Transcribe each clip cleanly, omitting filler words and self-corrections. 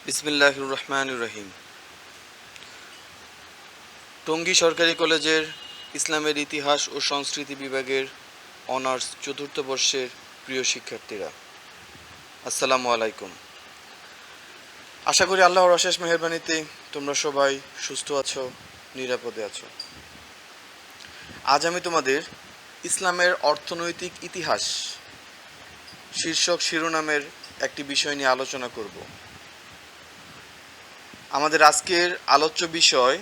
বিসমিল্লাহির রহমানির রহিম। টঙ্গী সরকারি কলেজের ইসলামের ইতিহাস ও সংস্কৃতি বিভাগের অনার্স চতুর্থ বর্ষের প্রিয় শিক্ষার্থীরা, আসসালামু আলাইকুম। আশা করি আল্লাহর অশেষ মেহেরবানিতে তোমরা সবাই সুস্থ আছো, নিরাপদে আছো। আজ আমি তোমাদের ইসলামের অর্থনৈতিক ইতিহাস শীর্ষক শিরোনামের একটি বিষয় নিয়ে আলোচনা করব। আমাদের আজকের আলোচ্য বিষয়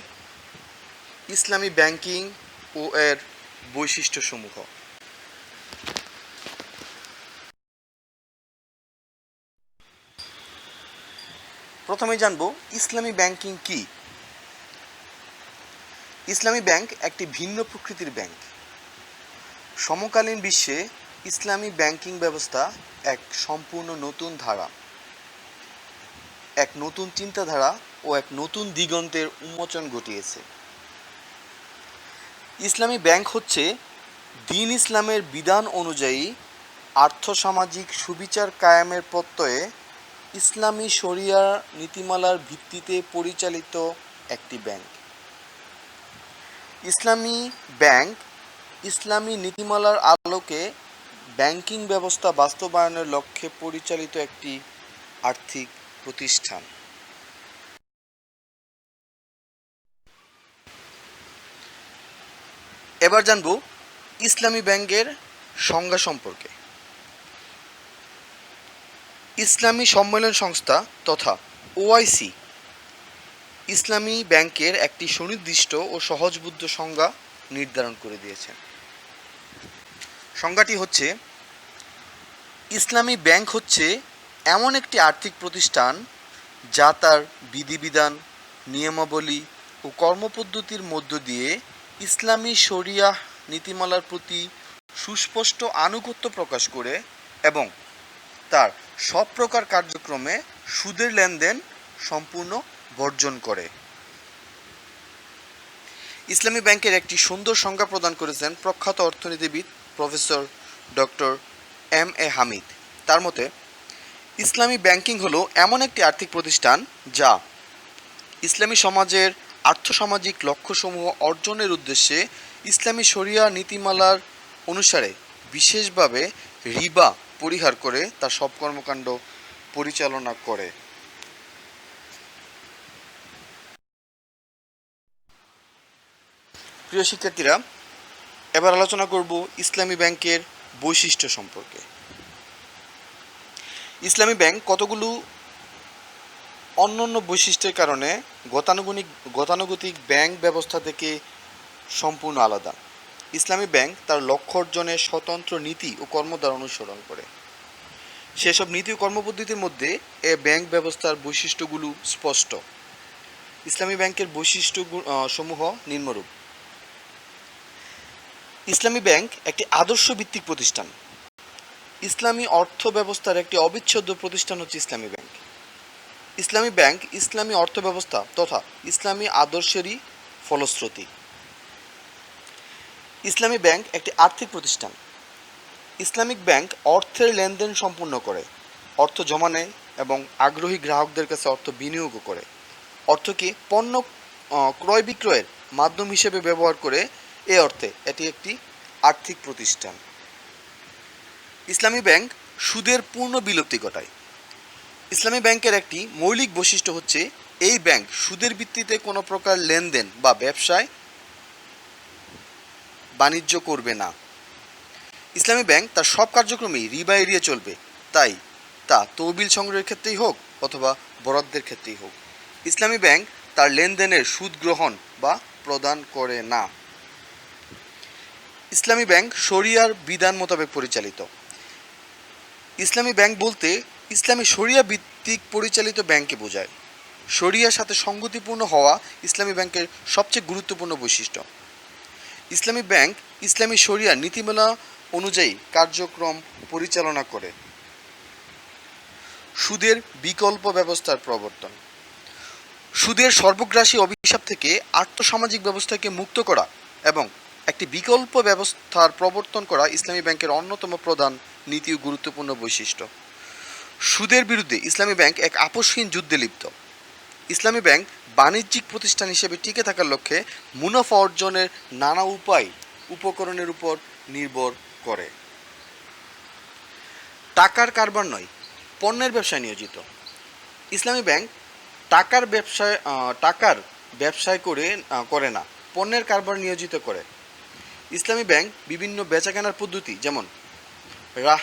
ইসলামী ব্যাংকিং ও এর বৈশিষ্ট্যসমূহ। প্রথমে জানব ইসলামী ব্যাংকিং কি। ইসলামী ব্যাংক একটি ভিন্ন প্রকৃতির ব্যাংক। সমকালীন বিশ্বে ইসলামী ব্যাংকিং ব্যবস্থা এক সম্পূর্ণ নতুন ধারা, এক নতুন চিন্তাধারা ও এক নতুন দিগন্তের উন্মোচন ঘটিয়েছে। ইসলামী ব্যাংক হচ্ছে দ্বীন ইসলামের বিধান অনুযায়ী আর্থসামাজিক সুবিচার কায়েমের প্রত্যয়ে ইসলামী শরিয়া নীতিমালার ভিত্তিতে পরিচালিত একটি ব্যাংক। ইসলামী ব্যাংক ইসলামী নীতিমালার আলোকে ব্যাংকিং ব্যবস্থা বাস্তবায়নের লক্ষ্যে পরিচালিত একটি আর্থিক প্রতিষ্ঠান। এবার জানব ইসলামী ব্যাংকের সংজ্ঞা সম্পর্কে। ইসলামী সম্মেলন সংস্থা তথা ওআইসি ইসলামী ব্যাংকের একটি সুনির্দিষ্ট ও সহজবোধ্য সংজ্ঞা নির্ধারণ করে দিয়েছে। সংজ্ঞাটি হচ্ছে, ইসলামী ব্যাংক হচ্ছে এমন একটি আর্থিক প্রতিষ্ঠান যা তার বিধিবিধান, নিয়মাবলী ও কর্মপদ্ধতির মধ্য দিয়ে ইসলামী শরিয়াহ নীতিমালার প্রতি সুস্পষ্ট আনুগত্য প্রকাশ করে এবং তার সব প্রকার কার্যক্রমে সুদের লেনদেন সম্পূর্ণ বর্জন করে। ইসলামী ব্যাংকের একটি সুন্দর সংজ্ঞা প্রদান করেছেন প্রখ্যাত অর্থনীতিবিদ professor doctor M A Hamid. তার মতে, ইসলামী ব্যাংকিং হলো এমন একটি আর্থিক প্রতিষ্ঠান যা ইসলামী সমাজের আর্থসামাজিক লক্ষ্যসমূহ অর্জনের উদ্দেশ্যে ইসলামী শরিয়া নীতিমালার অনুসারে বিশেষভাবে রিবা পরিহার করে তার সব কর্মকাণ্ড পরিচালনা করে। প্রিয় শিক্ষার্থীরা, এবার আলোচনা করব ইসলামী ব্যাংকের বৈশিষ্ট্য সম্পর্কে। ইসলামী ব্যাংক কতগুলো অনন্য বৈশিষ্ট্যের কারণে গতানুগতিক ব্যাংক ব্যবস্থা থেকে সম্পূর্ণ আলাদা। ইসলামী ব্যাংক তার লক্ষ্য অর্জনে স্বতন্ত্র নীতি ও কর্মধারা অনুসরণ করে। সেসব নীতি ও কর্মপদ্ধতির মধ্যে এ ব্যাংক ব্যবস্থার বৈশিষ্ট্যগুলো স্পষ্ট। ইসলামী ব্যাংকের বৈশিষ্ট্য সমূহ নিম্নরূপ। ইসলামী ব্যাংক একটি আদর্শ ভিত্তিক প্রতিষ্ঠান। ইসলামী অর্থ ব্যবস্থার একটি অবিচ্ছেদ্য প্রতিষ্ঠান হচ্ছে ইসলামী ব্যাংক। ইসলামী ব্যাংক ইসলামী অর্থ ব্যবস্থা তথা ইসলামী আদর্শেরই ফলশ্রুতি। ইসলামী ব্যাংক একটি আর্থিক প্রতিষ্ঠান। ইসলামিক ব্যাংক অর্থের লেনদেন সম্পূর্ণ করে, অর্থ জমা নেয় এবং আগ্রহী গ্রাহকদের কাছে অর্থ বিনিয়োগও করে। অর্থকে পণ্য ক্রয় বিক্রয়ের মাধ্যম হিসেবে ব্যবহার করে এ অর্থে এটি একটি আর্থিক প্রতিষ্ঠান। ইসলামী ব্যাংক সুদের পূর্ণ বিলুপ্তি ঘটায়। ইসলামী ব্যাংকের একটি মৌলিক বৈশিষ্ট্য হচ্ছে, এই ব্যাংক সুদের ভিত্তিতে কোনো প্রকার লেনদেন বা ব্যবসায় বাণিজ্য করবে না। ইসলামী ব্যাংক তার সব কার্যক্রমেই রিবা এড়িয়ে চলবে, তাই তা তহবিল সংগ্রহের ক্ষেত্রেই হোক অথবা বরাদ্দের ক্ষেত্রেই হোক। ইসলামী ব্যাংক তার লেনদেনের সুদ গ্রহণ বা প্রদান করে না। ইসলামী ব্যাংক শরিয়ার বিধান মোতাবেক পরিচালিত। ইসলামী ব্যাংক বলতে ইসলামী শরিয়া ভিত্তিক পরিচালিত ব্যাংককে বোঝায়। শরিয়ার সাথে সঙ্গতিপূর্ণ হওয়া ইসলামী ব্যাংকের সবচেয়ে গুরুত্বপূর্ণ বৈশিষ্ট্য। ইসলামী ব্যাংক ইসলামী শরিয়া নীতিমালা অনুযায়ী কার্যক্রম পরিচালনা করে। সুদের বিকল্প ব্যবস্থার প্রবর্তন। সুদের সর্বগ্রাসী অভিশাপ থেকে আর্থসামাজিক ব্যবস্থাকে মুক্ত করা এবং একটি বিকল্প ব্যবস্থার প্রবর্তন করা ইসলামী ব্যাংকের অন্যতম প্রধান নীতি ও গুরুত্বপূর্ণ বৈশিষ্ট্য। সুদের বিরুদ্ধে ইসলামী ব্যাংক এক আপোষহীন যুদ্ধে লিপ্ত। ইসলামী ব্যাংক বাণিজ্যিক প্রতিষ্ঠান হিসেবে টিকে থাকার লক্ষ্যে মুনাফা অর্জনের নানা উপকরণের উপর নির্ভর করে। টাকার কারবার নয়, পণ্যের ব্যবসায় নিয়োজিত। ইসলামী ব্যাংক টাকার ব্যবসায় করে না, পণ্যের কারবার নিয়োজিত করে। ইসলামী ব্যাংক বিভিন্ন বেচাকেনার পদ্ধতি যেমন রাহ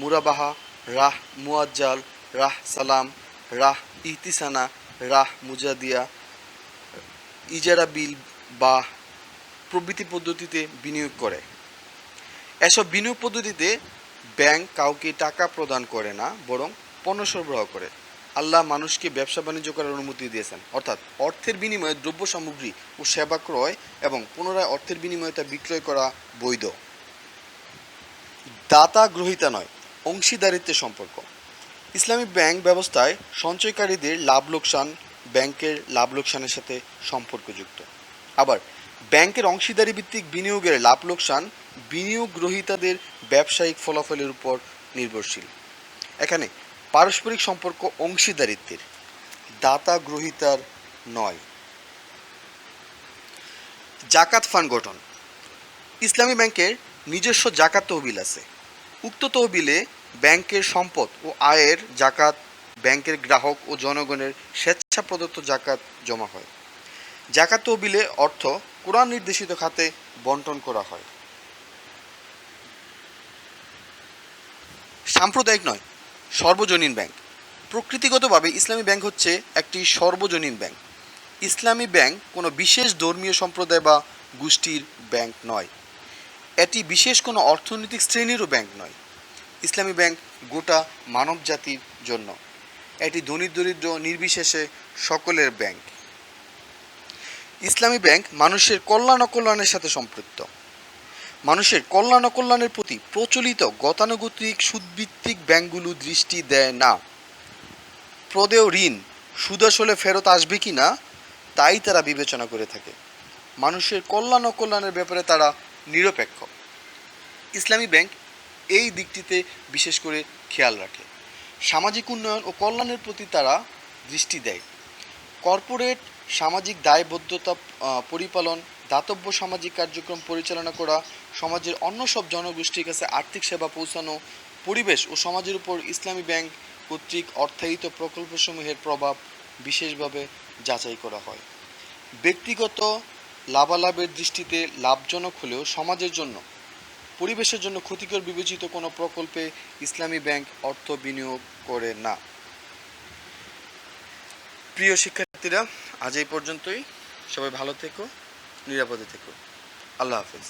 মুরাবাহা, রাহ মুয়াজ্জাল, রাহ সালাম, রাহ ইহতিসানা, রাহ মুজাদিয়া, ইজারা বিল বা প্রভৃতি পদ্ধতিতে বিনিয়োগ করে। এসব বিনিয়োগ পদ্ধতিতে ব্যাংক কাউকে টাকা প্রদান করে না, বরং পণ্য সরবরাহ করে। আল্লাহ মানুষকে ব্যবসা বাণিজ্য করার অনুমতি দিয়েছেন, অর্থাৎ অর্থের বিনিময়ে দ্রব্য সামগ্রী ও সেবা ক্রয় এবং পুনরায় অর্থের বিনিময়ে তা বিক্রয় করা বৈধ। দাতা গ্রহীতা নয়, অংশীদারিত্বের সম্পর্ক। ইসলামী ব্যাংক ব্যবস্থায় সঞ্চয়কারীদের লাভ লোকসান ব্যাংকের লাভ লোকসানের সাথে সম্পর্কযুক্ত। আবার ব্যাংকের অংশীদারি ভিত্তিক বিনিয়োগের লাভ লোকসান বিনিয়োগ গ্রহীতাদের ব্যবসায়িক ফলাফলের উপর নির্ভরশীল। এখানে পারস্পরিক সম্পর্ক অংশীদারিত্বের, দাতা গ্রহীতার নয়। জাকাত ফান্ড গঠন। ইসলামী ব্যাংকের নিজস্ব জাকাত তহবিল আছে। উক্ত তহবিলে ব্যাংকের সম্পদ ও আয়ের জাকাত ব্যাংকের গ্রাহক ও জনগণের স্বেচ্ছা প্রদত্ত জাকাত জমা হয়। জাকাত তহবিলে অর্থ কোরআন নির্দেশিত খাতে বন্টন করা হয়। সাম্প্রদায়িক নয়, সর্বজনীন ব্যাংক। প্রকৃতিগতভাবে ইসলামী ব্যাংক হচ্ছে একটি সর্বজনীন ব্যাংক। ইসলামী ব্যাংক কোনো বিশেষ ধর্মীয় সম্প্রদায় বা গোষ্ঠীর ব্যাংক নয়। এটি বিশেষ কোনো অর্থনৈতিক শ্রেণীরও ব্যাংক নয়। ইসলামী ব্যাংক গোটা মানব জাতির জন্য। এটি ধনী দরিদ্র নির্বিশেষে সকলের ব্যাংক। ইসলামী ব্যাংক মানুষের কল্যাণ অকল্যাণের সাথে সম্পৃক্ত। মানুষের কল্যাণ অকল্যাণের প্রতি প্রচলিত গতানুগতিক সুদভিত্তিক ব্যাংকগুলো দৃষ্টি দেয় না। প্রদেয় ঋণ সুদ আসলে ফেরত আসবে কি না তাই তারা বিবেচনা করে থাকে। মানুষের কল্যাণ অকল্যাণের ব্যাপারে তারা নিরপেক্ষ। ইসলামী ব্যাংক এই দিকটিতে বিশেষ করে খেয়াল রাখে। সামাজিক উন্নয়ন ও কল্যাণের প্রতি তারা দৃষ্টি দেয়। কর্পোরেট সামাজিক দায়বদ্ধতা পরিপালন, দাতব্য সামাজিক কার্যক্রম পরিচালনা করা, সমাজের অন্য সব জনগোষ্ঠীর কাছে আর্থিক সেবা পৌঁছানো, পরিবেশ ও সমাজের উপর ইসলামী ব্যাংক কর্তৃক অর্থায়িত প্রকল্পসমূহের প্রভাব বিশেষভাবে যাচাই করা হয়। ব্যক্তিগত লাভালাভের দৃষ্টিতে লাভজনক হলেও সমাজের জন্য, পরিবেশের জন্য ক্ষতিকর বিবেচিত কোনো প্রকল্পে ইসলামী ব্যাংক অর্থ বিনিয়োগ করে না। প্রিয় শিক্ষার্থীরা, আজ এই পর্যন্তই। সবাই ভালো থেকো, নিরাপদে থেকো। আল্লাহ হাফেজ।